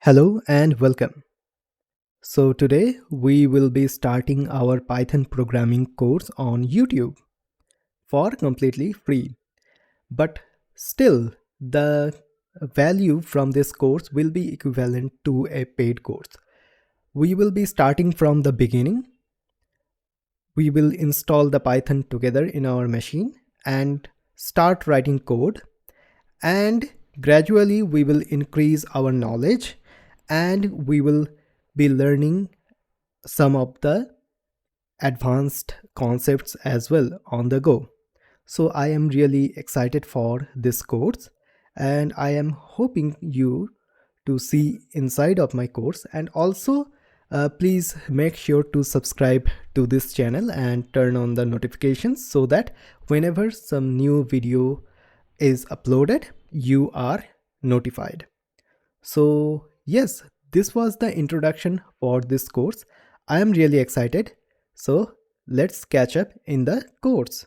Hello and welcome. So, today we will be starting our Python programming course on YouTube for completely free. But still, the value from this course will be equivalent to a paid course. We will be starting from the beginning. We will install the Python together in our machine and start writing code, and gradually we will increase our knowledge and we will be learning some of the advanced concepts as well on the go. So I am really excited for this course and I am hoping you to see inside of my course, and also please make sure to subscribe to this channel and turn on the notifications so that whenever some new video is uploaded you are notified. So yes, this was the introduction for this course. I am really excited. So let's catch up in the course.